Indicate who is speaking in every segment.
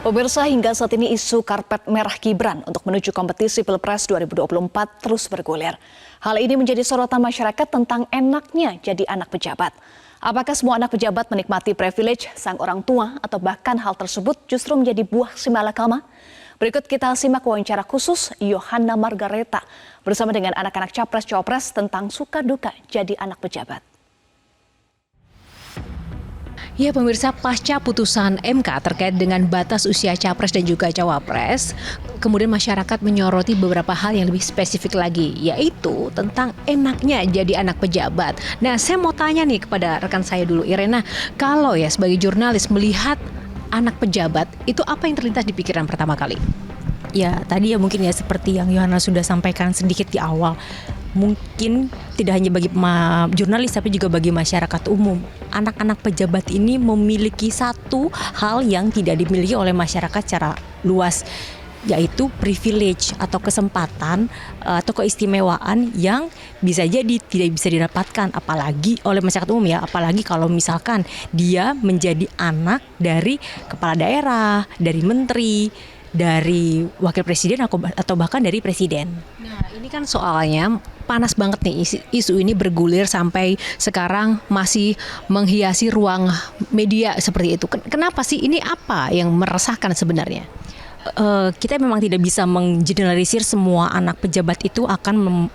Speaker 1: Pemirsa, hingga saat ini isu karpet merah Gibran untuk menuju kompetisi Pilpres 2024 terus bergulir. Hal ini menjadi sorotan masyarakat tentang enaknya jadi anak pejabat. Apakah semua anak pejabat menikmati privilege sang orang tua atau bahkan hal tersebut justru menjadi buah simalakama? Berikut kita simak wawancara khusus Yohana Margareta bersama dengan anak-anak capres-cawapres tentang suka duka jadi anak pejabat.
Speaker 2: Ya pemirsa, pasca putusan MK terkait dengan batas usia capres dan juga cawapres, kemudian masyarakat menyoroti beberapa hal yang lebih spesifik lagi, yaitu tentang enaknya jadi anak pejabat. Nah, saya mau tanya nih kepada rekan saya dulu, Irena, kalau ya sebagai jurnalis melihat anak pejabat, itu apa yang terlintas di pikiran pertama kali?
Speaker 3: Ya, tadi ya mungkin ya seperti yang Yohana sudah sampaikan sedikit di awal. Mungkin tidak hanya bagi jurnalis tapi juga bagi masyarakat umum. Anak-anak pejabat ini memiliki satu hal yang tidak dimiliki oleh masyarakat secara luas, yaitu privilege atau kesempatan atau keistimewaan yang bisa jadi tidak bisa didapatkan apalagi oleh masyarakat umum ya, apalagi kalau misalkan dia menjadi anak dari kepala daerah, dari menteri, dari wakil presiden atau bahkan dari presiden.
Speaker 2: Nah, ini kan soalnya panas banget nih, isu ini bergulir sampai sekarang masih menghiasi ruang media seperti itu. Kenapa sih, ini apa yang meresahkan sebenarnya?
Speaker 3: Kita memang tidak bisa menggeneralisir semua anak pejabat itu akan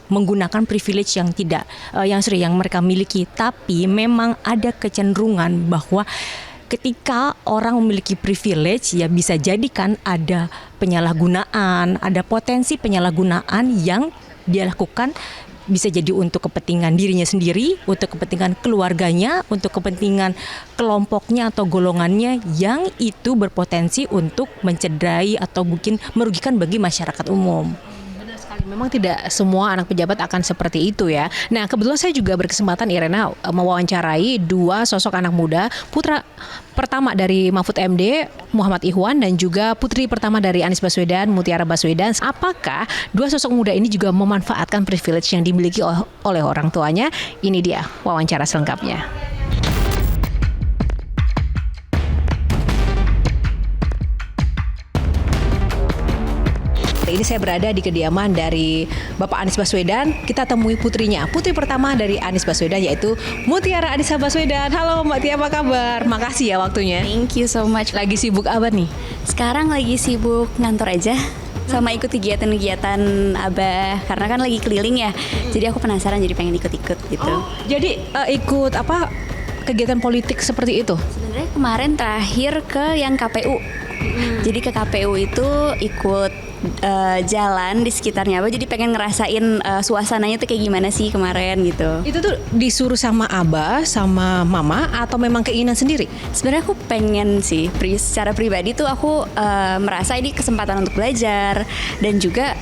Speaker 3: menggunakan privilege yang yang mereka miliki, tapi memang ada kecenderungan bahwa ketika orang memiliki privilege ya bisa jadi kan ada penyalahgunaan, ada potensi penyalahgunaan yang dia lakukan, bisa jadi untuk kepentingan dirinya sendiri, untuk kepentingan keluarganya, untuk kepentingan kelompoknya atau golongannya yang itu berpotensi untuk mencederai atau mungkin merugikan bagi masyarakat umum.
Speaker 2: Memang tidak semua anak pejabat akan seperti itu ya. Nah, kebetulan saya juga berkesempatan, Irena, mewawancarai dua sosok anak muda, putra pertama dari Mahfud MD, Muhammad Ikhwan, dan juga putri pertama dari Anies Baswedan, Mutiara Baswedan. Apakah dua sosok muda ini juga memanfaatkan privilege yang dimiliki oleh orang tuanya? Ini dia wawancara selengkapnya. Ini saya berada di kediaman dari Bapak Anies Baswedan. Kita temui putrinya, putri pertama dari Anies Baswedan, yaitu Mutiara Anissa Baswedan. Halo Mbak Tia, apa kabar? Makasih ya waktunya.
Speaker 4: Thank you so much.
Speaker 2: Lagi sibuk apa nih?
Speaker 4: Sekarang lagi sibuk ngantor aja, sama ikut kegiatan-kegiatan Abah, karena kan lagi keliling ya. Jadi aku penasaran, jadi pengen ikut-ikut gitu.
Speaker 2: Oh, jadi ikut apa kegiatan politik seperti itu?
Speaker 4: Sebenarnya kemarin terakhir ke yang KPU. Jadi ke KPU itu ikut jalan di sekitarnya Abah, jadi pengen ngerasain suasananya tuh kayak gimana sih kemarin gitu.
Speaker 2: Itu tuh disuruh sama Abah, sama Mama, atau memang keinginan sendiri?
Speaker 4: Sebenarnya aku pengen sih, secara pribadi tuh aku merasa ini kesempatan untuk belajar dan juga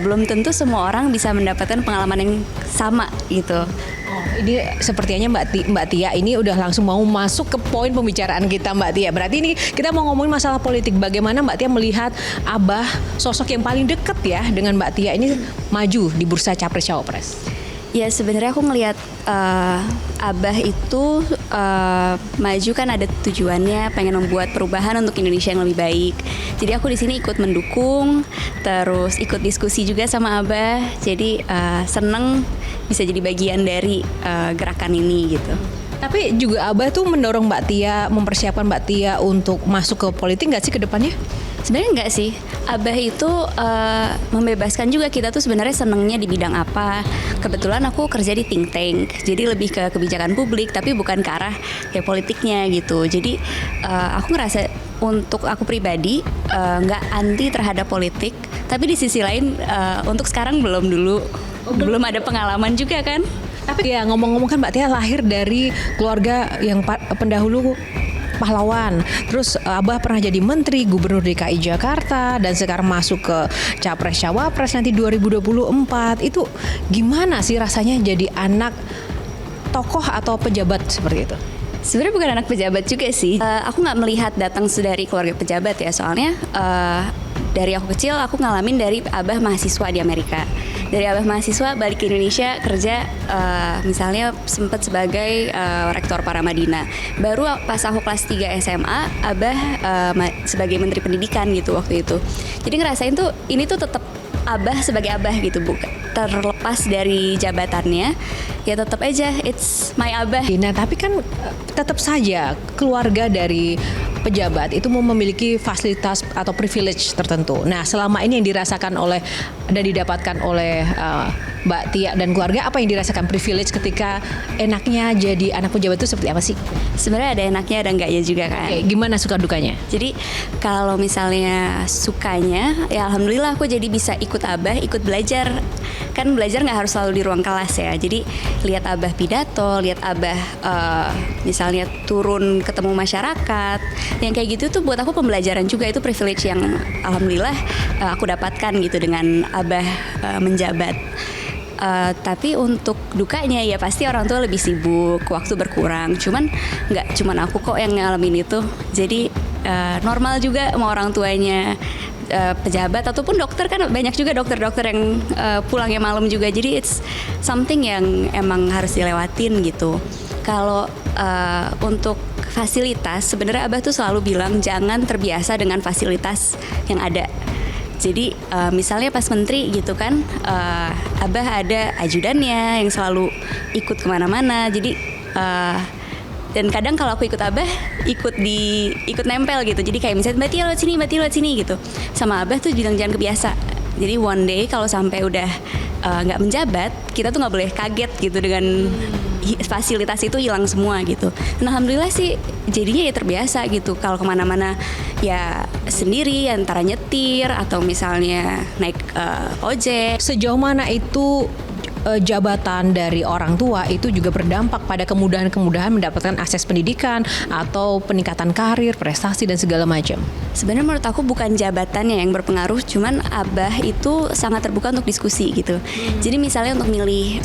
Speaker 4: belum tentu semua orang bisa mendapatkan pengalaman yang sama gitu.
Speaker 2: Oh, ini sepertinya Mbak Tia ini udah langsung mau masuk ke poin pembicaraan kita, Mbak Tia. Berarti ini kita mau ngomongin masalah politik. Bagaimana Mbak Tia melihat Abah, sosok yang paling deket ya dengan Mbak Tia ini maju di bursa capres-cawapres?
Speaker 4: Ya sebenarnya aku ngelihat Abah itu maju kan ada tujuannya, pengen membuat perubahan untuk Indonesia yang lebih baik. Jadi aku di sini ikut mendukung, terus ikut diskusi juga sama Abah. Jadi seneng bisa jadi bagian dari gerakan ini gitu.
Speaker 2: Tapi juga Abah tuh mendorong Mbak Tia, mempersiapkan Mbak Tia untuk masuk ke politik nggak sih ke depannya?
Speaker 4: Sebenarnya enggak sih, Abah itu membebaskan juga kita tuh sebenarnya senengnya di bidang apa. Kebetulan aku kerja di think tank, jadi lebih ke kebijakan publik tapi bukan ke arah kayak politiknya gitu. Jadi aku ngerasa untuk aku pribadi nggak anti terhadap politik, tapi di sisi lain untuk sekarang belum ada pengalaman juga kan.
Speaker 2: Tapi ya ngomong-ngomong kan Mbak Tia lahir dari keluarga yang pendahulu pahlawan. Terus Abah pernah jadi menteri, gubernur DKI Jakarta, dan sekarang masuk ke capres-cawapres nanti 2024. Itu gimana sih rasanya jadi anak tokoh atau pejabat seperti itu?
Speaker 4: Sebenarnya bukan anak pejabat juga sih. Aku nggak melihat datang dari keluarga pejabat ya, soalnya dari aku kecil aku ngalamin dari Abah mahasiswa di Amerika. Dari Abah mahasiswa balik ke Indonesia kerja, misalnya sempat sebagai rektor Paramadina. Baru pas aku kelas 3 SMA, Abah sebagai Menteri Pendidikan gitu waktu itu. Jadi ngerasain tuh ini tuh tetap Abah sebagai Abah gitu, bukan terlepas dari jabatannya, ya tetap aja it's my Abah.
Speaker 2: Nah, tapi kan tetap saja keluarga dari pejabat itu mau memiliki fasilitas atau privilege tertentu. Nah, selama ini yang dirasakan oleh dan didapatkan oleh Mbak Tia dan keluarga, apa yang dirasakan privilege ketika enaknya jadi anak pejabat itu seperti apa sih?
Speaker 4: Sebenarnya ada enaknya ada enggaknya juga kan.
Speaker 2: Oke, gimana suka dukanya?
Speaker 4: Jadi kalau misalnya sukanya, ya alhamdulillah aku jadi bisa ikut Abah, ikut belajar. Kan belajar nggak harus selalu di ruang kelas ya. Jadi lihat Abah pidato, lihat Abah misalnya turun ketemu masyarakat, yang kayak gitu tuh buat aku pembelajaran juga. Itu privilege yang alhamdulillah aku dapatkan gitu dengan Abah menjabat. Tapi untuk dukanya ya pasti orang tua lebih sibuk, waktu berkurang. Cuman nggak cuman aku kok yang ngalamin itu. Jadi normal juga sama orang tuanya pejabat ataupun dokter, kan banyak juga dokter-dokter yang pulangnya malam juga. Jadi it's something yang emang harus dilewatin gitu. Kalau untuk fasilitas, sebenarnya Abah tuh selalu bilang jangan terbiasa dengan fasilitas yang ada. Jadi misalnya pas menteri gitu kan, Abah ada ajudannya yang selalu ikut kemana-mana. Jadi dan kadang kalau aku ikut Abah, ikut nempel gitu. Jadi kayak misalnya Mbak Tia lewat sini gitu. Sama Abah tuh bilang jangan kebiasa. Jadi one day kalau sampai udah nggak menjabat, kita tuh nggak boleh kaget gitu dengan fasilitas itu hilang semua gitu. Nah, alhamdulillah sih jadinya ya terbiasa gitu. Kalau kemana-mana ya sendiri, antara nyetir atau misalnya naik ojek.
Speaker 2: Sejauh mana itu jabatan dari orang tua itu juga berdampak pada kemudahan-kemudahan mendapatkan akses pendidikan atau peningkatan karir, prestasi dan segala macam?
Speaker 4: Sebenarnya menurut aku bukan jabatannya yang berpengaruh, cuman Abah itu sangat terbuka untuk diskusi gitu. Jadi misalnya untuk milih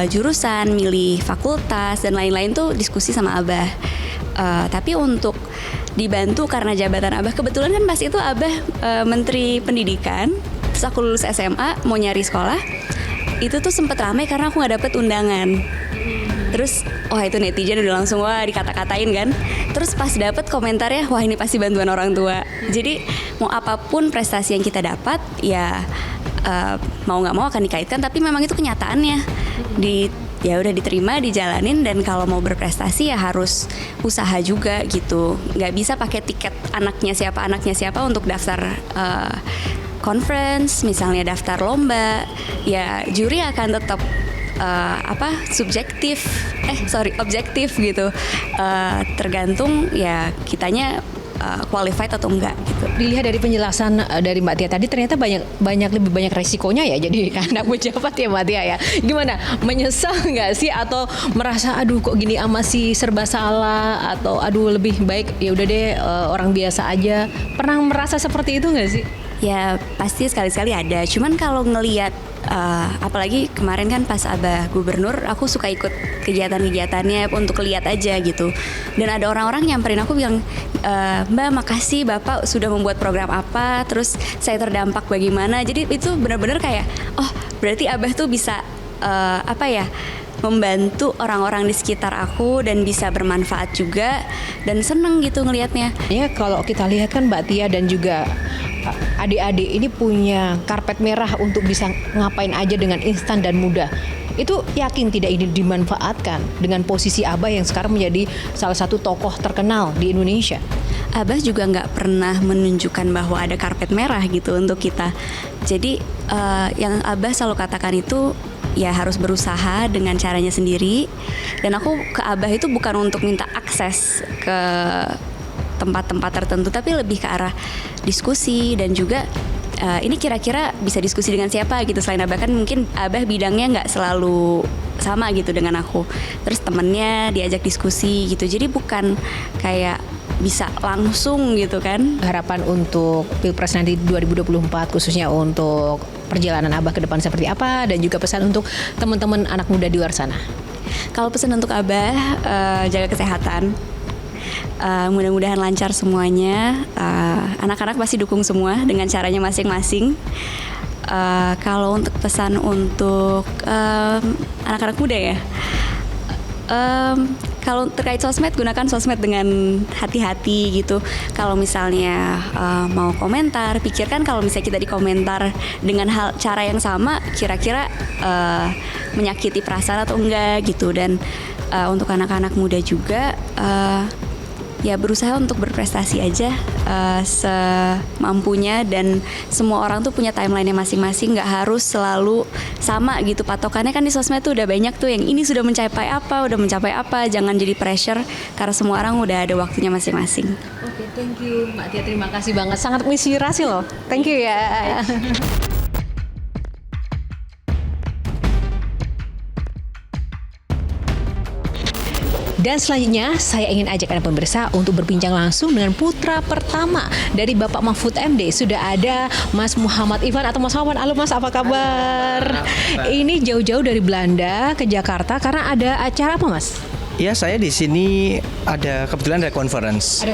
Speaker 4: jurusan, milih fakultas dan lain-lain tuh diskusi sama Abah. Tapi untuk dibantu karena jabatan Abah, kebetulan kan pas itu Abah Menteri Pendidikan, terus aku lulus SMA mau nyari sekolah. Itu tuh sempet ramai karena aku nggak dapet undangan. Terus itu netizen udah langsung dikata-katain kan. Terus pas dapet komentarnya, wah ini pasti bantuan orang tua. Jadi mau apapun prestasi yang kita dapat ya mau nggak mau akan dikaitkan. Tapi memang itu kenyataannya. Ya udah diterima, dijalanin, dan kalau mau berprestasi ya harus usaha juga gitu. Nggak bisa pakai tiket anaknya siapa untuk daftar conference, misalnya daftar lomba, ya juri akan tetap objektif gitu. Tergantung ya kitanya qualified atau enggak gitu.
Speaker 2: Dilihat dari penjelasan dari Mbak Tia tadi, ternyata lebih banyak resikonya ya jadi anak pejabat ya Mbak Tia ya. Gimana? Menyesal nggak sih, atau merasa aduh kok gini sih serba salah, atau aduh lebih baik ya udah deh orang biasa aja. Pernah merasa seperti itu nggak sih?
Speaker 4: Ya pasti sekali-sekali ada. Cuman kalau ngelihat apalagi kemarin kan pas Abah gubernur, aku suka ikut kegiatan-kegiatannya untuk lihat aja gitu. Dan ada orang-orang nyamperin aku bilang, Mbak makasih Bapak sudah membuat program apa, terus saya terdampak bagaimana. Jadi itu benar-benar kayak berarti Abah tuh bisa membantu orang-orang di sekitar aku dan bisa bermanfaat juga, dan seneng gitu ngelihatnya.
Speaker 2: Ya kalau kita lihat kan Mbak Tia dan juga adik-adik ini punya karpet merah untuk bisa ngapain aja dengan instan dan mudah. Itu yakin tidak ini dimanfaatkan dengan posisi Abah yang sekarang menjadi salah satu tokoh terkenal di Indonesia?
Speaker 4: Abah juga nggak pernah menunjukkan bahwa ada karpet merah gitu untuk kita. Jadi yang Abah selalu katakan itu ya harus berusaha dengan caranya sendiri. Dan aku ke Abah itu bukan untuk minta akses ke tempat-tempat tertentu, tapi lebih ke arah diskusi dan juga ini kira-kira bisa diskusi dengan siapa gitu selain Abah. Kan mungkin Abah bidangnya nggak selalu sama gitu dengan aku, terus temennya diajak diskusi gitu. Jadi bukan kayak bisa langsung gitu kan.
Speaker 2: Harapan untuk Pilpres nanti 2024 khususnya untuk perjalanan Abah ke depan seperti apa, dan juga pesan untuk teman-teman anak muda di luar sana.
Speaker 4: Kalau pesan untuk Abah, jaga kesehatan. Mudah-mudahan lancar semuanya. Anak-anak pasti dukung semua dengan caranya masing-masing. Kalau untuk pesan untuk anak-anak muda ya, kalau terkait sosmed, gunakan sosmed dengan hati-hati gitu. Kalau misalnya mau komentar, pikirkan kalau misalnya kita dikomentar dengan cara yang sama, kira-kira menyakiti perasaan atau enggak gitu. Dan untuk anak-anak muda juga, ya berusaha untuk berprestasi aja semampunya, dan semua orang tuh punya timeline-nya masing-masing, nggak harus selalu sama gitu patokannya. Kan di sosmed tuh udah banyak tuh yang ini sudah mencapai apa, jangan jadi pressure karena semua orang udah ada waktunya masing-masing.
Speaker 2: Oke, thank you Mbak Tia, terima kasih banget, sangat menginspirasi loh. Thank you ya. Dan selanjutnya saya ingin ajak Anda pemirsa untuk berbincang langsung dengan putra pertama dari Bapak Mahfud MD. Sudah ada Mas Muhammad Ivan atau Mas Wawan. Halo Mas, apa kabar? Ini jauh-jauh dari Belanda ke Jakarta karena ada acara apa Mas?
Speaker 5: Ya, saya di sini kebetulan ada conference.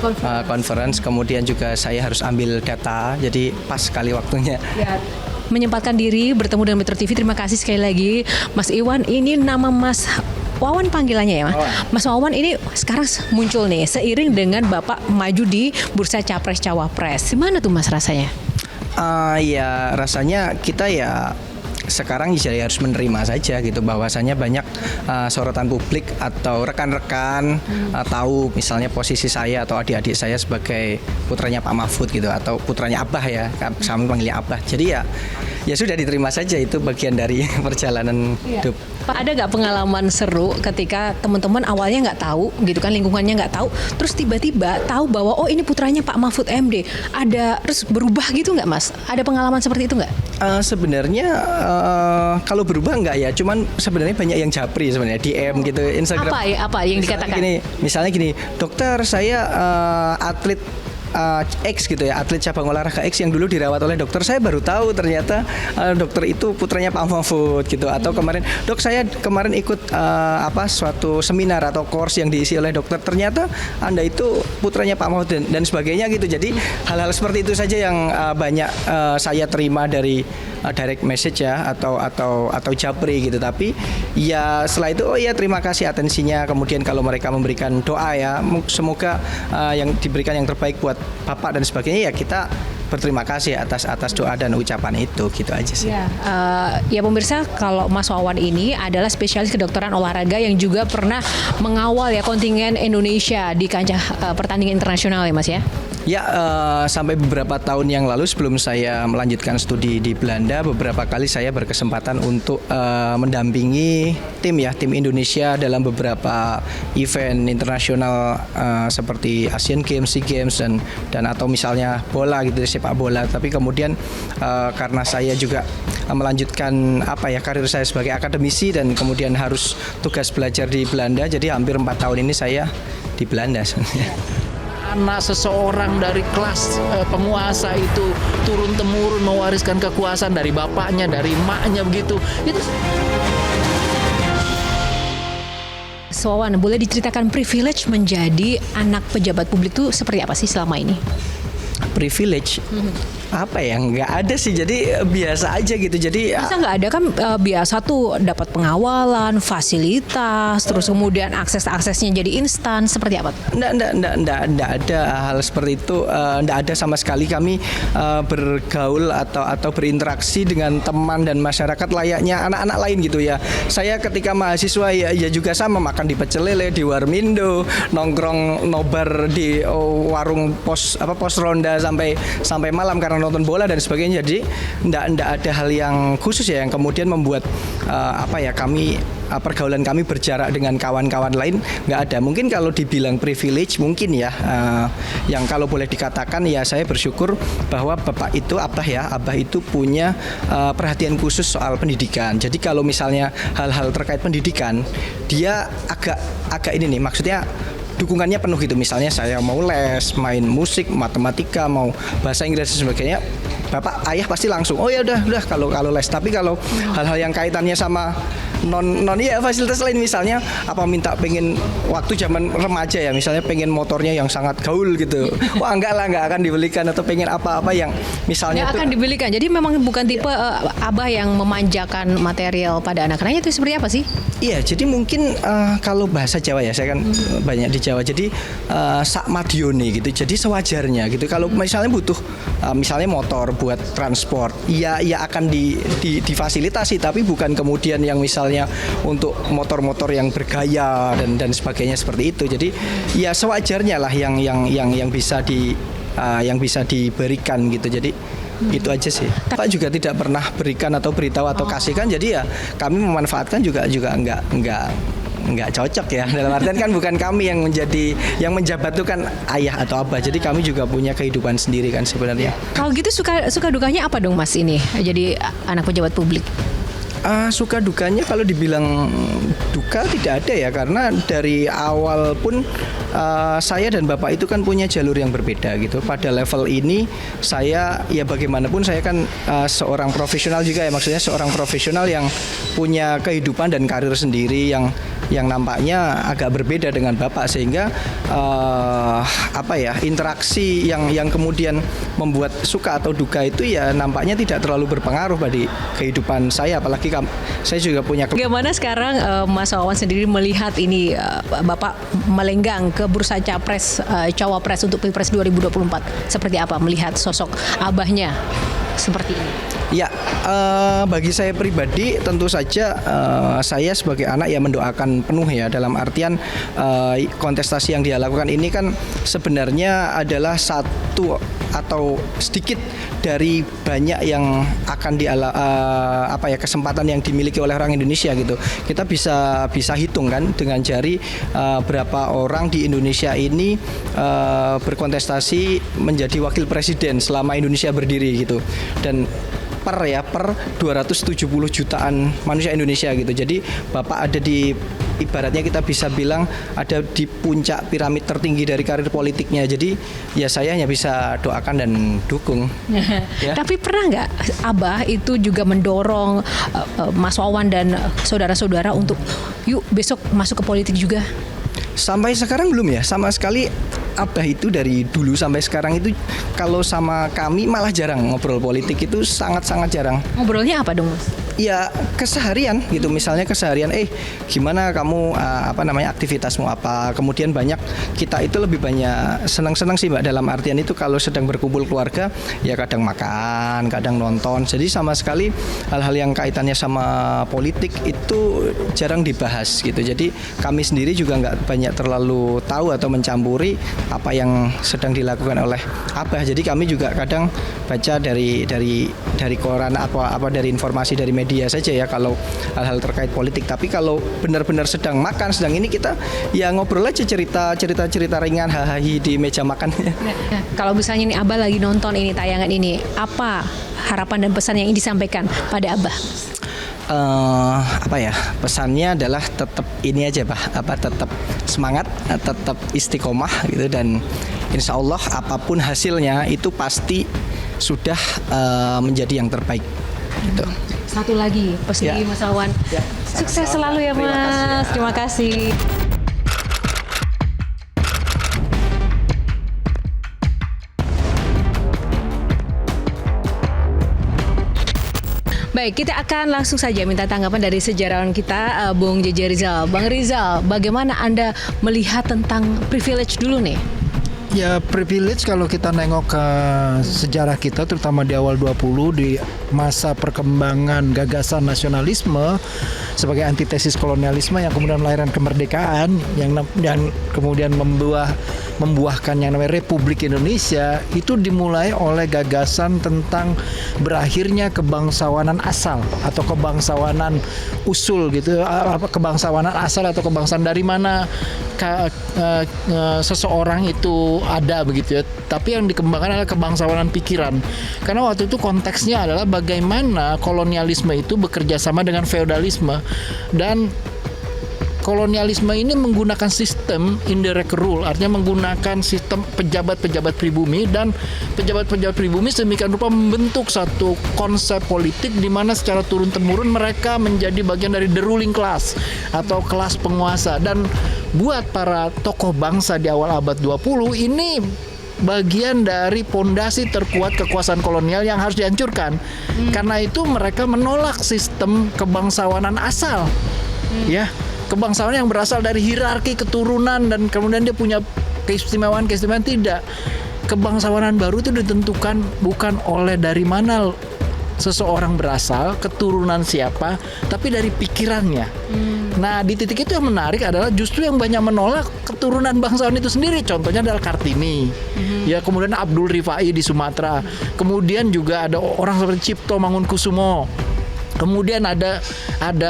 Speaker 5: Conference, kemudian juga saya harus ambil data, jadi pas sekali waktunya.
Speaker 2: Ya, menyempatkan diri bertemu dengan Metro TV. Terima kasih sekali lagi Mas Iwan. Ini nama Mas Wawan panggilannya ya Mas. Mas Wawan ini sekarang muncul nih seiring dengan Bapak maju di bursa Capres Cawapres. Gimana tuh Mas rasanya?
Speaker 5: Ya rasanya kita ya sekarang ya harus menerima saja gitu, bahwasanya banyak sorotan publik atau rekan-rekan tahu misalnya posisi saya atau adik-adik saya sebagai putranya Pak Mahfud gitu, atau putranya Abah ya, kami panggilnya Abah. Jadi ya sudah diterima saja, itu bagian dari perjalanan hidup.
Speaker 2: Pak, ada nggak pengalaman seru ketika teman-teman awalnya nggak tahu gitu kan, lingkungannya nggak tahu, terus tiba-tiba tahu bahwa oh ini putranya Pak Mahfud MD, ada terus berubah gitu nggak Mas? Ada pengalaman seperti itu nggak?
Speaker 5: Sebenarnya kalau berubah enggak ya, cuman sebenarnya banyak yang japri sebenarnya, DM gitu, Instagram.
Speaker 2: Apa yang dikatakan?
Speaker 5: Misalnya gini, dokter saya atlet X gitu ya, atlet cabang olahraga X yang dulu dirawat oleh dokter, saya baru tahu ternyata dokter itu putranya Pak Mahfud gitu. Atau kemarin, dok saya kemarin ikut suatu seminar atau course yang diisi oleh dokter, ternyata Anda itu putranya Pak Mahfud dan sebagainya gitu. Jadi hal-hal seperti itu saja yang banyak saya terima dari direct message ya, atau japri gitu. Tapi ya setelah itu, oh ya terima kasih atensinya. Kemudian kalau mereka memberikan doa ya, semoga yang diberikan yang terbaik buat Bapak dan sebagainya, ya kita berterima kasih atas doa dan ucapan itu, gitu aja sih.
Speaker 2: Ya pemirsa, kalau Mas Wawan ini adalah spesialis kedokteran olahraga yang juga pernah mengawal ya kontingen Indonesia di kancah pertandingan internasional ya Mas ya?
Speaker 5: Ya, sampai beberapa tahun yang lalu sebelum saya melanjutkan studi di Belanda, beberapa kali saya berkesempatan untuk mendampingi tim Indonesia dalam beberapa event internasional seperti Asian Games, SEA Games dan atau misalnya bola gitu, sepak bola. Tapi kemudian karena saya juga melanjutkan karir saya sebagai akademisi dan kemudian harus tugas belajar di Belanda, jadi hampir 4 tahun ini saya di Belanda sebenarnya.
Speaker 6: Anak seseorang dari kelas penguasa itu turun-temurun mewariskan kekuasaan dari bapaknya, dari emaknya begitu. Itu
Speaker 2: Wawan, boleh diceritakan privilege menjadi anak pejabat publik itu seperti apa sih selama ini?
Speaker 5: Privilege? Apa ya, nggak ada sih, jadi biasa aja gitu. Jadi
Speaker 2: masa nggak ada kan, biasa tuh dapat pengawalan, fasilitas, terus kemudian aksesnya jadi instan, seperti apa?
Speaker 5: Nggak ada hal seperti itu, nggak ada sama sekali. Kami bergaul atau berinteraksi dengan teman dan masyarakat layaknya anak-anak lain gitu ya. Saya ketika mahasiswa ya juga sama, makan di Pecel Lele, di Warmindo, nongkrong nobar di warung pos ronda sampai malam karena nonton bola dan sebagainya. Jadi ndak ada hal yang khusus ya yang kemudian membuat kami pergaulan kami berjarak dengan kawan-kawan lain, nggak ada. Mungkin kalau dibilang privilege mungkin ya, yang kalau boleh dikatakan ya, saya bersyukur bahwa Bapak itu Abah itu punya perhatian khusus soal pendidikan. Jadi kalau misalnya hal-hal terkait pendidikan, dia agak ini nih, maksudnya dukungannya penuh gitu. Misalnya saya mau les, main musik, matematika, mau bahasa Inggris dan sebagainya, ayah pasti langsung, oh ya udah kalau les. Tapi kalau hal-hal yang kaitannya sama fasilitas lain misalnya apa minta pengen waktu zaman remaja ya misalnya pengen motornya yang sangat gaul gitu. Wah enggak lah, enggak akan dibelikan, atau pengen apa-apa yang misalnya
Speaker 2: Nggak akan dibelikan. Jadi memang bukan tipe abah yang memanjakan material pada anak-anaknya, itu seperti apa sih?
Speaker 5: Iya, jadi mungkin kalau bahasa Jawa ya, saya kan banyak di Jawa. Jadi sak madione gitu. Jadi sewajarnya gitu. Kalau misalnya butuh misalnya motor buat transport, ya akan difasilitasi, tapi bukan kemudian yang misalnya untuk motor-motor yang bergaya dan sebagainya seperti itu. Jadi ya sewajarnya lah yang bisa diberikan gitu. Jadi itu aja sih. Pak juga tidak pernah berikan atau beritahu atau kasihkan. Jadi ya kami memanfaatkan juga nggak cocok ya. Dalam artian kan bukan kami yang menjabat itu kan ayah atau abah. Jadi kami juga punya kehidupan sendiri kan sebenarnya.
Speaker 2: Kalau gitu suka dukanya apa dong Mas ini jadi anak pejabat publik?
Speaker 5: Suka dukanya kalau dibilang duka tidak ada ya, karena dari awal pun saya dan bapak itu kan punya jalur yang berbeda gitu. Pada level ini saya ya bagaimanapun saya kan seorang profesional juga ya, maksudnya seorang profesional yang punya kehidupan dan karir sendiri yang nampaknya agak berbeda dengan bapak, sehingga interaksi yang kemudian membuat suka atau duka itu ya nampaknya tidak terlalu berpengaruh pada kehidupan saya, apalagi saya juga punya.
Speaker 2: Bagaimana sekarang Mas Wawan sendiri melihat ini Bapak melenggang ke bursa cawapres untuk Pilpres 2024? Seperti apa melihat sosok abahnya seperti ini?
Speaker 5: Ya, bagi saya pribadi tentu saja saya sebagai anak ya mendoakan penuh ya, dalam artian kontestasi yang dia lakukan ini kan sebenarnya adalah satu atau sedikit dari banyak yang akan kesempatan yang dimiliki oleh orang Indonesia gitu. Kita bisa hitung kan dengan jari berapa orang di Indonesia ini berkontestasi menjadi wakil presiden selama Indonesia berdiri gitu. Dan per 270 jutaan manusia Indonesia gitu. Jadi Bapak ada di, ibaratnya kita bisa bilang ada di puncak piramid tertinggi dari karir politiknya. Jadi ya saya hanya bisa doakan dan dukung. Ya.
Speaker 2: Tapi pernah nggak Abah itu juga mendorong Mas Wawan dan saudara-saudara untuk yuk besok masuk ke politik juga?
Speaker 5: Sampai sekarang belum ya, sama sekali. Abah itu dari dulu sampai sekarang itu kalau sama kami malah jarang ngobrol politik, itu sangat-sangat jarang.
Speaker 2: Ngobrolnya apa dong Mas?
Speaker 5: Ya keseharian gitu, misalnya keseharian gimana kamu aktivitasmu apa, kemudian banyak kita itu lebih banyak senang-senang sih Mbak, dalam artian itu kalau sedang berkumpul keluarga ya kadang makan, kadang nonton, jadi sama sekali hal-hal yang kaitannya sama politik itu jarang dibahas gitu. Jadi kami sendiri juga nggak banyak terlalu tahu atau mencampuri apa yang sedang dilakukan oleh Abah. Jadi kami juga kadang baca dari koran apa dari informasi dari media saja ya kalau hal-hal terkait politik. Tapi kalau benar-benar sedang makan, sedang ini, kita ya ngobrol aja, cerita ringan, hahaha di meja makan.
Speaker 2: Kalau misalnya nih Abah lagi nonton ini tayangan ini, apa harapan dan pesan yang ingin disampaikan pada Abah?
Speaker 5: Pesannya adalah tetap ini aja tetap semangat, tetap istiqomah gitu, dan insya Allah apapun hasilnya itu pasti sudah menjadi yang terbaik gitu.
Speaker 2: Satu lagi pesan Mas Wawan, sukses selalu ya Mas. Terima kasih. Baik, kita akan langsung saja minta tanggapan dari sejarawan kita, Bung JJ Rizal. Bang Rizal, bagaimana Anda melihat tentang privilege dulu nih?
Speaker 7: Ya, privilege kalau kita nengok ke sejarah kita, terutama di awal 20 di masa perkembangan gagasan nasionalisme sebagai antitesis kolonialisme yang kemudian melahirkan kemerdekaan yang kemudian membuahkan yang namanya Republik Indonesia, itu dimulai oleh gagasan tentang berakhirnya kebangsawanan asal atau kebangsawanan usul gitu, kebangsawanan asal atau kebangsaan dari mana seseorang itu ada begitu ya. Tapi yang dikembangkan adalah kebangsawanan pikiran. Karena waktu itu konteksnya adalah bagaimana kolonialisme itu bekerja sama dengan feodalisme, dan
Speaker 6: kolonialisme ini menggunakan sistem indirect rule, artinya menggunakan sistem pejabat-pejabat pribumi, dan pejabat-pejabat pribumi sedemikian rupa membentuk satu konsep politik di mana secara turun-temurun mereka menjadi bagian dari the ruling class atau kelas penguasa. Dan buat para tokoh bangsa di awal abad 20 ini bagian dari pondasi terkuat kekuasaan kolonial yang harus dihancurkan. Karena itu mereka menolak sistem kebangsawanan asal. Ya, kebangsawanan yang berasal dari hierarki keturunan dan kemudian dia punya keistimewaan tidak. Kebangsawanan baru itu ditentukan bukan oleh dari mana seseorang berasal, keturunan siapa, tapi dari pikirannya. Nah, di titik itu yang menarik adalah justru yang banyak menolak keturunan bangsawan itu sendiri. Contohnya adalah Kartini, ya, kemudian Abdul Rifai di Sumatera, kemudian juga ada orang seperti Cipto Mangunkusumo. Kemudian ada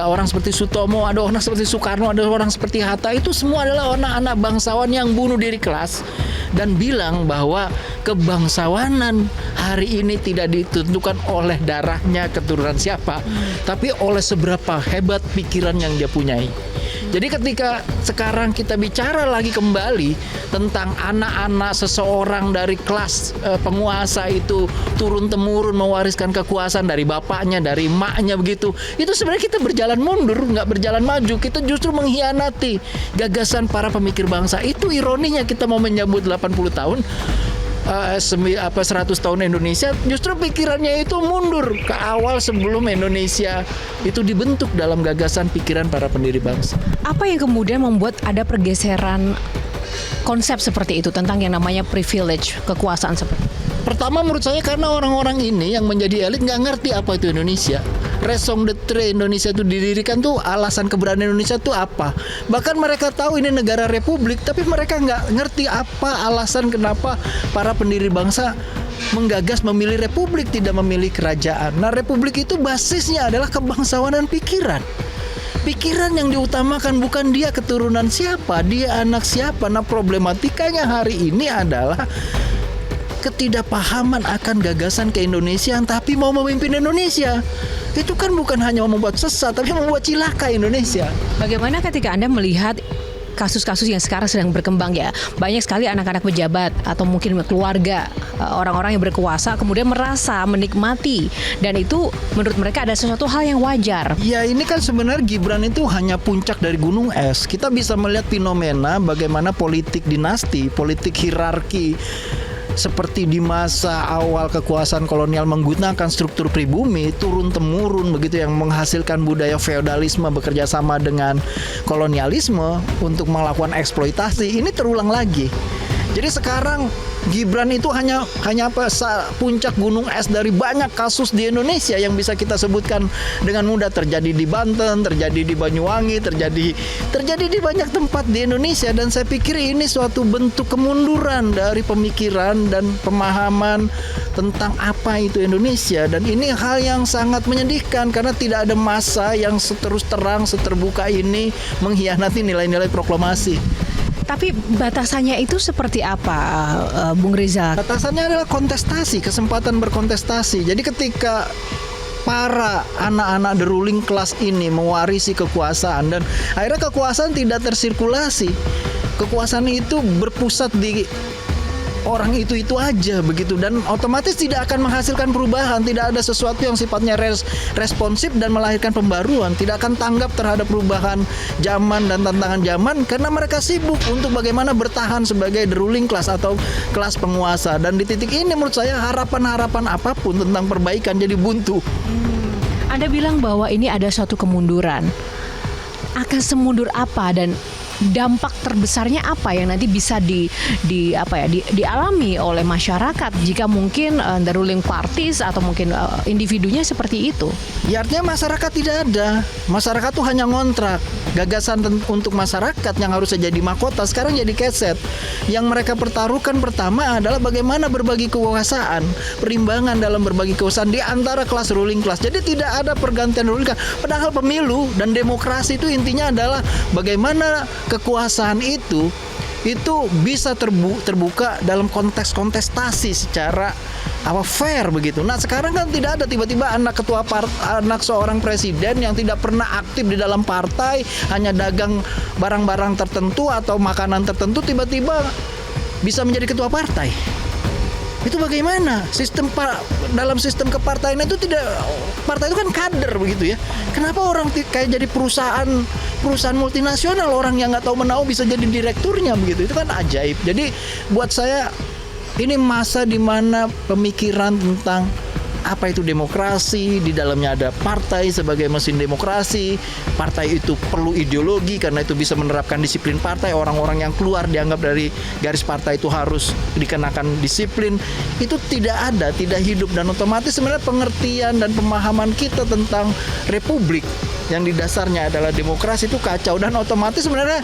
Speaker 6: orang seperti Sutomo, ada orang seperti Soekarno, ada orang seperti Hatta. Itu semua adalah anak-anak bangsawan yang bunuh diri kelas dan bilang bahwa kebangsawanan hari ini tidak ditentukan oleh darahnya, keturunan siapa, tapi oleh seberapa hebat pikiran yang dia punyai. Jadi ketika sekarang kita bicara lagi kembali tentang anak-anak seseorang dari kelas penguasa itu turun-temurun mewariskan kekuasaan dari bapaknya, dari emaknya begitu, itu sebenarnya kita berjalan mundur, nggak berjalan maju. Kita justru mengkhianati gagasan para pemikir bangsa. Itu ironinya kita mau menyambut 80 tahun 100 tahun Indonesia, justru pikirannya itu mundur ke awal sebelum Indonesia itu dibentuk dalam gagasan pikiran para pendiri bangsa.
Speaker 2: Apa yang kemudian membuat ada pergeseran konsep seperti itu tentang yang namanya privilege, kekuasaan seperti itu?
Speaker 6: Pertama menurut saya karena orang-orang ini yang menjadi elit nggak ngerti apa itu Indonesia. Raison d'être Indonesia itu didirikan tuh, alasan keberadaan Indonesia tuh apa. Bahkan mereka tahu ini negara republik, tapi mereka nggak ngerti apa alasan kenapa para pendiri bangsa menggagas memilih republik, tidak memilih kerajaan. Nah, republik itu basisnya adalah kebangsawanan pikiran. Pikiran yang diutamakan bukan dia keturunan siapa, dia anak siapa. Nah, problematikanya hari ini adalah ketidakpahaman akan gagasan keindonesiaan tapi mau memimpin Indonesia. Itu kan bukan hanya membuat sesat tapi membuat cilaka Indonesia.
Speaker 2: Bagaimana ketika Anda melihat kasus-kasus yang sekarang sedang berkembang ya, banyak sekali anak-anak pejabat atau mungkin keluarga orang-orang yang berkuasa kemudian merasa menikmati dan itu menurut mereka ada sesuatu hal yang wajar.
Speaker 5: Ya, ini kan sebenarnya Gibran itu hanya puncak dari gunung es. Kita bisa melihat fenomena bagaimana politik dinasti, politik hierarki seperti di masa awal kekuasaan kolonial menggunakan struktur pribumi turun-temurun begitu yang menghasilkan budaya feodalisme bekerja sama dengan kolonialisme untuk melakukan eksploitasi. Ini terulang lagi. Jadi sekarang Gibran itu hanya puncak gunung es dari banyak kasus di Indonesia yang bisa kita sebutkan dengan mudah. Terjadi di Banten, terjadi di Banyuwangi, terjadi di banyak tempat di Indonesia. Dan saya pikir ini suatu bentuk kemunduran dari pemikiran dan pemahaman tentang apa itu Indonesia. Dan ini hal yang sangat menyedihkan karena tidak ada massa yang seterus terang, seterbuka ini mengkhianati nilai-nilai proklamasi.
Speaker 2: Tapi batasannya itu seperti apa, Bung Rizal?
Speaker 5: Batasannya adalah kontestasi, kesempatan berkontestasi. Jadi ketika para anak-anak the ruling class ini mewarisi kekuasaan dan akhirnya kekuasaan tidak tersirkulasi, kekuasaan itu berpusat di orang itu aja begitu dan otomatis tidak akan menghasilkan perubahan, tidak ada sesuatu yang sifatnya responsif dan melahirkan pembaruan, tidak akan tanggap terhadap perubahan zaman dan tantangan zaman karena mereka sibuk untuk bagaimana bertahan sebagai the ruling class atau kelas penguasa. Dan di titik ini menurut saya harapan-harapan apapun tentang perbaikan jadi buntu.
Speaker 2: Anda bilang bahwa ini ada suatu kemunduran. Akan semundur apa dan dampak terbesarnya apa yang nanti bisa dialami oleh masyarakat jika mungkin the ruling parties atau mungkin individunya seperti itu?
Speaker 5: Ya artinya masyarakat tidak ada. Masyarakat tuh hanya ngontrak. Gagasan untuk masyarakat yang harusnya jadi mahkota sekarang jadi keset. Yang mereka pertaruhkan pertama adalah bagaimana berbagi kekuasaan, perimbangan dalam berbagi kekuasaan di antara kelas ruling class. Jadi tidak ada pergantian ruling class. Padahal pemilu dan demokrasi itu intinya adalah bagaimana kekuasaan itu bisa terbuka dalam konteks kontestasi secara fair begitu. Nah sekarang kan tidak ada, tiba-tiba anak seorang presiden yang tidak pernah aktif di dalam partai hanya dagang
Speaker 7: barang-barang tertentu atau makanan tertentu tiba-tiba bisa menjadi ketua partai. Itu bagaimana? Dalam sistem kepartaian itu tidak, partai itu kan kader begitu ya. Kenapa orang kayak jadi perusahaan multinasional, orang yang nggak tahu menau bisa jadi direkturnya begitu? Itu kan ajaib. Jadi buat saya ini masa di mana pemikiran tentang apa itu demokrasi, di dalamnya ada partai sebagai mesin demokrasi. Partai itu perlu ideologi karena itu bisa menerapkan disiplin partai. Orang-orang yang keluar dianggap dari garis partai itu harus dikenakan disiplin. Itu tidak hidup, dan otomatis sebenarnya pengertian dan pemahaman kita tentang republik yang di dasarnya adalah demokrasi itu kacau, dan otomatis sebenarnya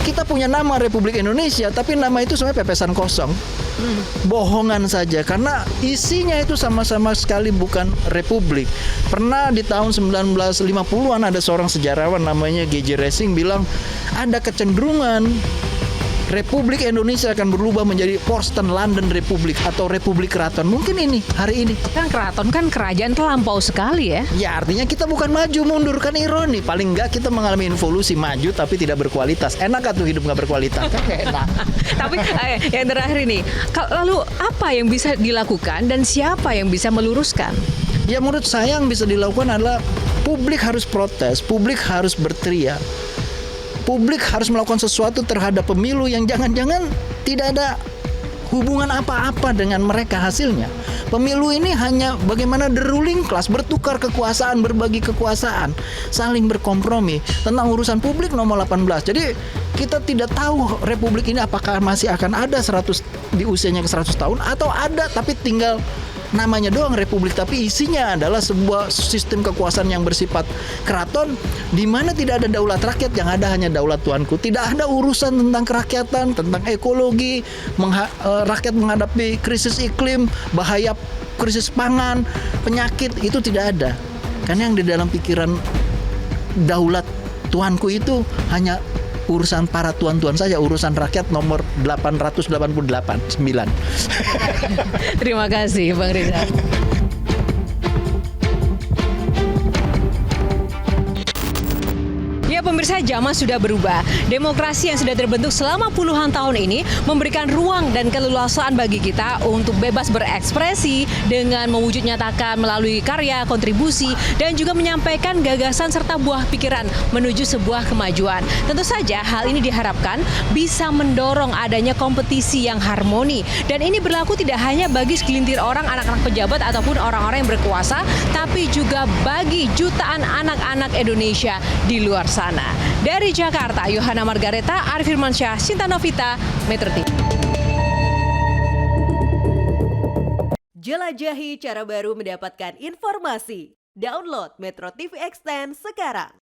Speaker 7: kita punya nama Republik Indonesia, tapi nama itu sebenarnya pepesan kosong. Bohongan saja, karena isinya itu sama-sama sekali bukan republik. Pernah di tahun 1950-an ada seorang sejarawan namanya G.J. Racing bilang ada kecenderungan Republik Indonesia akan berubah menjadi Porsten London Republik atau Republik Keraton. Mungkin ini, hari ini.
Speaker 2: Kan keraton kan kerajaan terlampau sekali ya.
Speaker 7: Ya artinya kita bukan maju mundur, kan ironi. Paling enggak kita mengalami evolusi, maju tapi tidak berkualitas. Enak atau hidup nggak berkualitas? Kan enak.
Speaker 2: Tapi yang terakhir ini, lalu apa yang bisa dilakukan dan siapa yang bisa meluruskan?
Speaker 7: Ya menurut saya yang bisa dilakukan adalah publik harus protes, publik harus berteriak. Publik harus melakukan sesuatu terhadap pemilu yang jangan-jangan tidak ada hubungan apa-apa dengan mereka hasilnya. Pemilu ini hanya bagaimana the ruling class bertukar kekuasaan, berbagi kekuasaan, saling berkompromi tentang urusan publik nomor 18. Jadi kita tidak tahu republik ini apakah masih akan ada 100 di usianya ke 100 tahun atau ada tapi tinggal namanya doang republik, tapi isinya adalah sebuah sistem kekuasaan yang bersifat keraton di mana tidak ada daulat rakyat, yang ada hanya daulat tuanku. Tidak ada urusan tentang kerakyatan, tentang ekologi, rakyat menghadapi krisis iklim, bahaya krisis pangan, penyakit, itu tidak ada. Karena yang di dalam pikiran daulat tuanku itu hanya urusan para tuan-tuan saja, urusan rakyat nomor 888 9.
Speaker 2: Terima kasih Bang Rizal. Ya pemirsa, zaman sudah berubah. Demokrasi yang sudah terbentuk selama puluhan tahun ini memberikan ruang dan keleluasaan bagi kita untuk bebas berekspresi dengan mewujud nyatakan melalui karya, kontribusi, dan juga menyampaikan gagasan serta buah pikiran menuju sebuah kemajuan. Tentu saja hal ini diharapkan bisa mendorong adanya kompetisi yang harmoni. Dan ini berlaku tidak hanya bagi segelintir orang, anak-anak pejabat ataupun orang-orang yang berkuasa, tapi juga bagi jutaan anak-anak Indonesia di luar sana. Dari Jakarta, Yohana Margareta, Arif Firmansyah, Sinta Novita, Metro TV.
Speaker 8: Jelajahi cara baru mendapatkan informasi. Download Metro TV Extend sekarang.